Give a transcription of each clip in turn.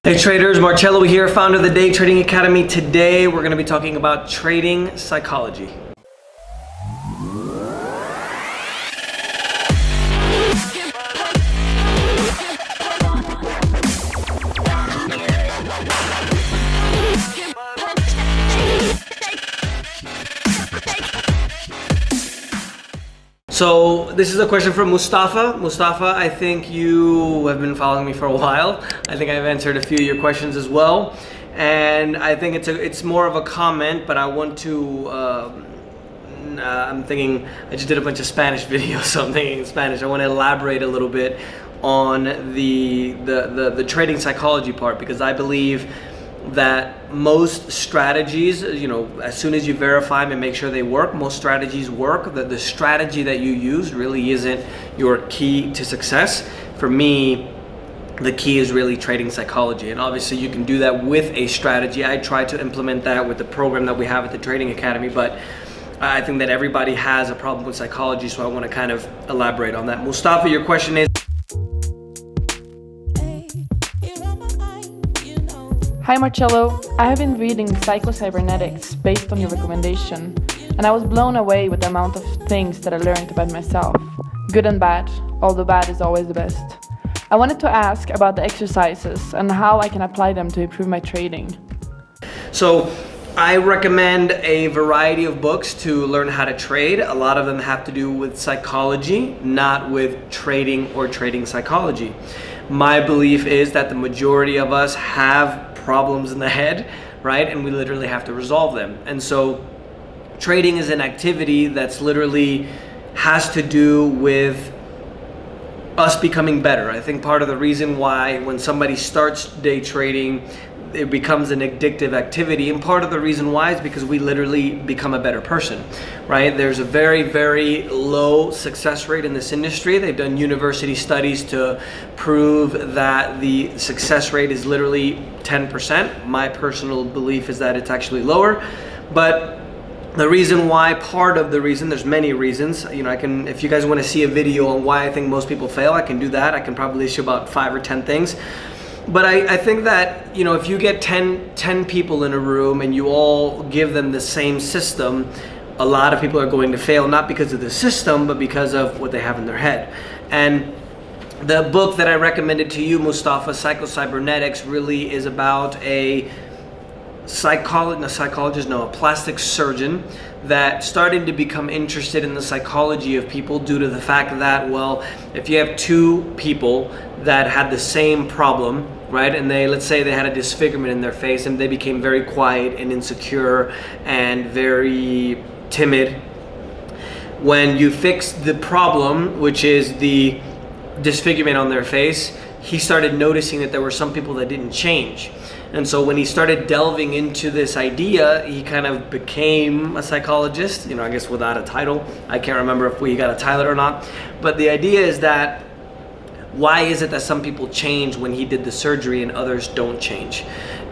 Hey traders, Marcello here, founder of the Day Trading Academy. Today we're going to be talking about trading psychology. So this is a question from Mustafa. Mustafa, I think you have been following me for a while. I think I've answered a few of your questions as well. And I think it's more of a comment, but I want to, I'm thinking, I just did a bunch of Spanish videos, so I'm thinking in Spanish. I want to elaborate a little bit on the trading psychology part, because I believe that most strategies, as soon as you verify them and make sure they work, most strategies work. The strategy that you use really isn't your key to success. For me, the key is really trading psychology. And obviously you can do that with a strategy. I try to implement that with the program that we have at the Trading Academy, but I think that everybody has a problem with psychology, so I want to kind of elaborate on that. Mustafa, your question is? Hi Marcello, I have been reading cybernetics based on your recommendation, and I was blown away with the amount of things that I learned about myself, good and bad, although bad is always the best. I wanted to ask about the exercises and how I can apply them to improve my trading. So I recommend a variety of books to learn how to trade. A lot of them have to do with psychology, not with trading or trading psychology. My belief is that the majority of us have problems in the head, right? And we literally have to resolve them. And so trading is an activity that's literally has to do with us becoming better. I think part of the reason why when somebody starts day trading, it becomes an addictive activity, and part of the reason why is because we literally become a better person, right? There's a very, very low success rate in this industry. They've done university studies to prove that the success rate is literally 10%. My personal belief is that it's actually lower, but the reason why, part of the reason, there's many reasons. If you guys want to see a video on why I think most people fail, I can do that. I can probably issue about 5 or 10 things. But I think that, if you get 10 people in a room and you all give them the same system, a lot of people are going to fail, not because of the system, but because of what they have in their head. And the book that I recommended to you, Mustafa, Cybernetics, really is about a plastic surgeon that started to become interested in the psychology of people due to the fact that, well, if you have two people that had the same problem, right, and let's say they had a disfigurement in their face and they became very quiet and insecure and very timid, when you fix the problem, which is the disfigurement on their face, he started noticing that there were some people that didn't change. And so when he started delving into this idea, he kind of became a psychologist, I guess without a title. I can't remember if we got a title or not. But the idea is that, why is it that some people change when he did the surgery and others don't change?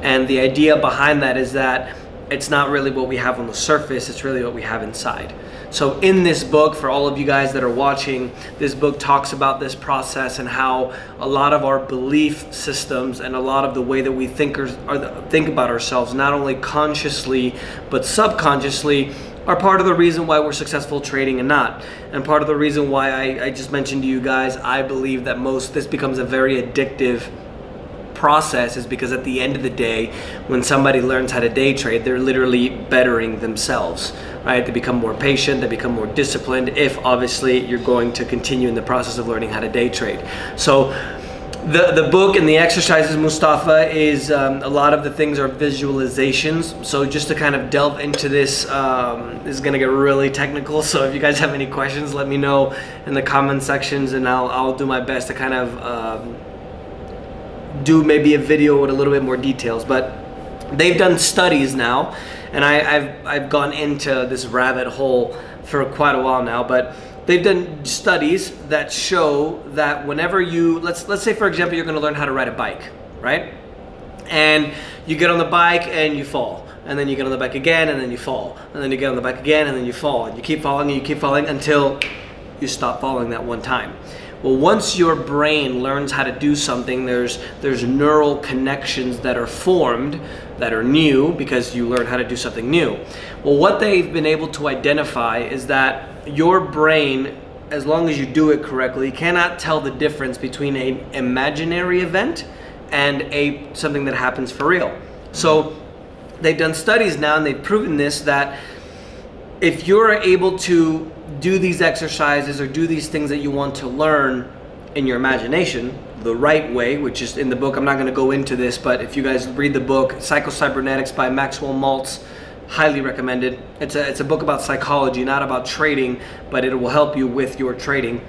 And the idea behind that is that it's not really what we have on the surface, it's really what we have inside. So in this book, for all of you guys that are watching, this book talks about this process and how a lot of our belief systems and a lot of the way that we think about ourselves, not only consciously but subconsciously, are part of the reason why we're successful trading and not. And part of the reason why I just mentioned to you guys, I believe that this becomes a very addictive process is because at the end of the day, when somebody learns how to day trade, they're literally bettering themselves, right? They become more patient, they become more disciplined, if obviously you're going to continue in the process of learning how to day trade. So the book and the exercises, Mustafa, is a lot of the things are visualizations. So just to kind of delve into this, is going to get really technical. So if you guys have any questions, let me know in the comment sections, and I'll do my best to kind of do maybe a video with a little bit more details. But they've done studies now, and I've gone into this rabbit hole for quite a while now, but they've done studies that show that whenever you, let's say for example, you're going to learn how to ride a bike, right? And you get on the bike and you fall, and then you get on the bike again and then you fall, and then you get on the bike again and then you fall, and you keep falling and you keep falling until you stop falling that one time. Well, once your brain learns how to do something, there's neural connections that are formed that are new because you learn how to do something new. Well, what they've been able to identify is that your brain, as long as you do it correctly, cannot tell the difference between an imaginary event and something that happens for real. So they've done studies now and they've proven this, that if you're able to do these exercises or do these things that you want to learn in your imagination the right way, which is in the book, I'm not going to go into this, but if you guys read the book Cybernetics by Maxwell Maltz, highly recommended. It's a book about psychology, not about trading, but it will help you with your trading.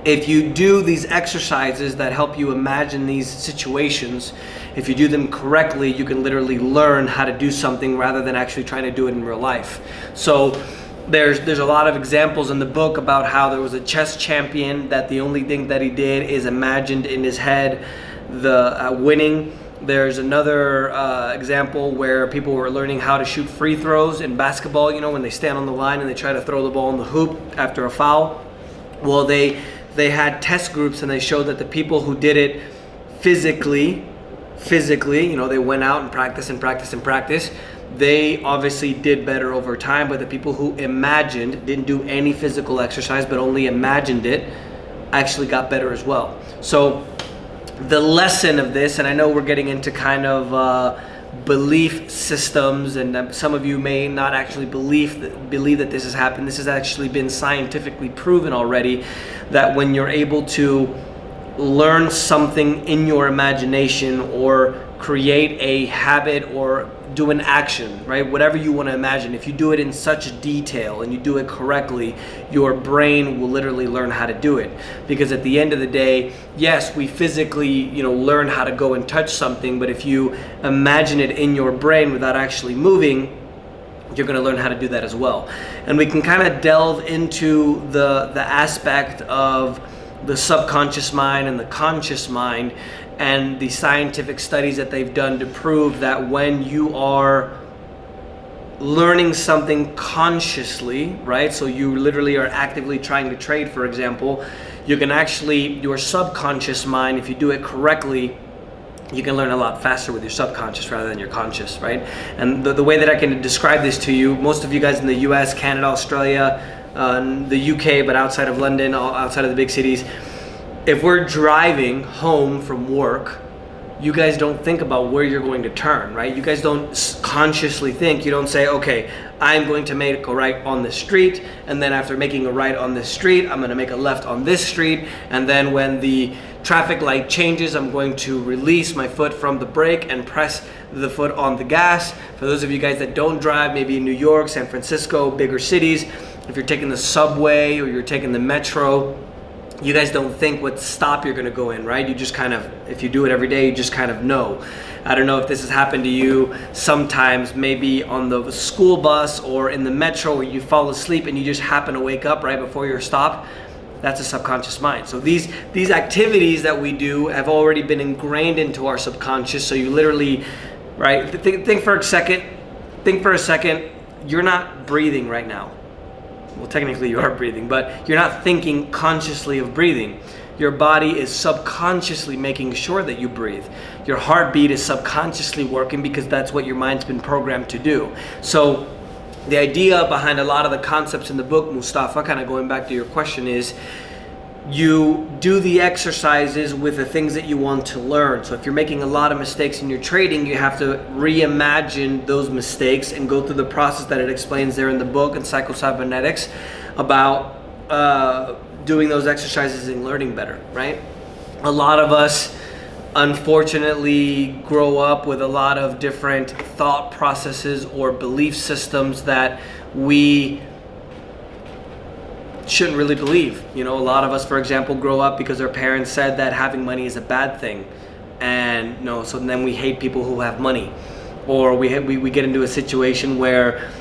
If you do these exercises that help you imagine these situations, if you do them correctly, you can literally learn how to do something rather than actually trying to do it in real life. So there's a lot of examples in the book about how there was a chess champion that the only thing that he did is imagined in his head the winning. There's another example where people were learning how to shoot free throws in basketball, when they stand on the line and they try to throw the ball in the hoop after a foul. Well, they had test groups and they showed that the people who did it physically, they went out and practiced, they obviously did better over time. But the people who imagined, didn't do any physical exercise but only imagined it, actually got better as well. So the lesson of this, and I know we're getting into kind of belief systems, and some of you may not actually believe that this has happened. This has actually been scientifically proven already, that when you're able to learn something in your imagination or create a habit or do an action, right? Whatever you want to imagine, if you do it in such detail and you do it correctly, your brain will literally learn how to do it. Because at the end of the day, yes, we physically, learn how to go and touch something, but if you imagine it in your brain without actually moving, you're going to learn how to do that as well. And we can kind of delve into the aspect of the subconscious mind and the conscious mind, and the scientific studies that they've done to prove that when you are learning something consciously, right? So you literally are actively trying to trade, for example, you can actually, your subconscious mind, if you do it correctly, you can learn a lot faster with your subconscious rather than your conscious, right? And the way that I can describe this to you, most of you guys in the US, Canada, Australia, the UK, but outside of London, outside of the big cities, if we're driving home from work, you guys don't think about where you're going to turn, right? You guys don't consciously think. You don't say, okay, I'm going to make a right on this street, and then after making a right on this street, I'm going to make a left on this street, and then when the traffic light changes, I'm going to release my foot from the brake and press the foot on the gas. For those of you guys that don't drive, maybe in New York, San Francisco, bigger cities, if you're taking the subway or you're taking the metro, you guys don't think what stop you're going to go in, right? You just kind of, if you do it every day, you just kind of know. I don't know if this has happened to you sometimes, maybe on the school bus or in the metro, where you fall asleep and you just happen to wake up right before your stop. That's a subconscious mind. So these activities that we do have already been ingrained into our subconscious. So you literally, right? Think for a second. You're not breathing right now. Well, technically you are breathing, but you're not thinking consciously of breathing. Your body is subconsciously making sure that you breathe. Your heartbeat is subconsciously working because that's what your mind's been programmed to do. So the idea behind a lot of the concepts in the book, Mustafa, kind of going back to your question, is you do the exercises with the things that you want to learn. So if you're making a lot of mistakes in your trading, you have to reimagine those mistakes and go through the process that it explains there in the book in Cybernetics about doing those exercises and learning better, right? A lot of us unfortunately grow up with a lot of different thought processes or belief systems that we shouldn't really believe. A lot of us, for example, grow up because our parents said that having money is a bad thing, and so then we hate people who have money, or we get into a situation where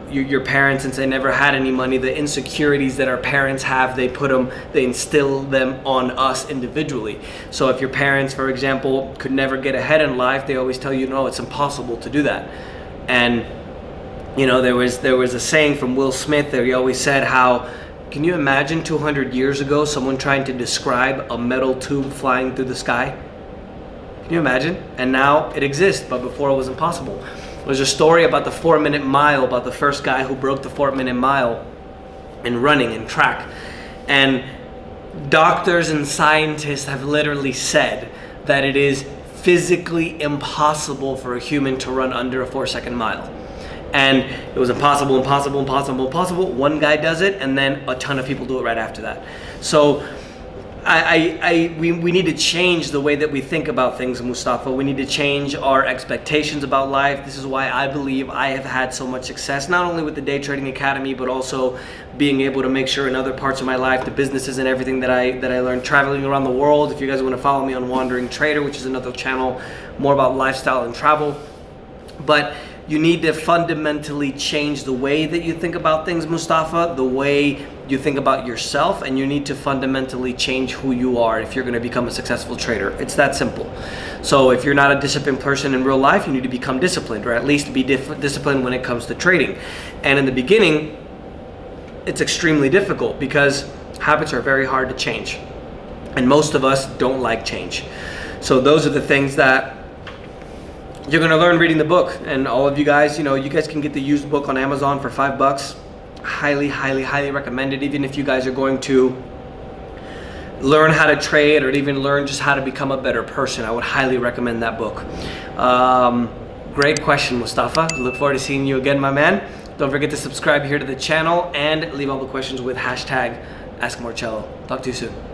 your parents, since they never had any money, the insecurities that our parents have, they instill them on us individually. So if your parents, for example, could never get ahead in life, they always tell you, no, it's impossible to do that. And there was a saying from Will Smith that he always said how Can you imagine 200 years ago someone trying to describe a metal tube flying through the sky? Can you imagine? And now it exists, but before it was impossible. There's a story about the 4-minute mile, about the first guy who broke the 4-minute mile in running and track. And doctors and scientists have literally said that it is physically impossible for a human to run under a 4-second mile. And it was impossible. One guy does it, and then a ton of people do it right after that. So we need to change the way that we think about things, Mustafa. We need to change our expectations about life. This is why I believe I have had so much success, not only with the Day Trading Academy, but also being able to make sure in other parts of my life, the businesses and everything that I learned traveling around the world. If you guys want to follow me on Wandering Trader, which is another channel more about lifestyle and travel. But you need to fundamentally change the way that you think about things, Mustafa, the way you think about yourself, and you need to fundamentally change who you are if you're going to become a successful trader. It's that simple. So if you're not a disciplined person in real life, you need to become disciplined, or at least be disciplined when it comes to trading. And in the beginning, it's extremely difficult because habits are very hard to change. And most of us don't like change. So those are the things that you're gonna learn reading the book. And all of you guys, you guys can get the used book on Amazon for $5. Highly recommend it. Even if you guys are going to learn how to trade or even learn just how to become a better person, I would highly recommend that book. Great question, Mustafa. Look forward to seeing you again, my man. Don't forget to subscribe here to the channel and leave all the questions with hashtag AskMarcello. Talk to you soon.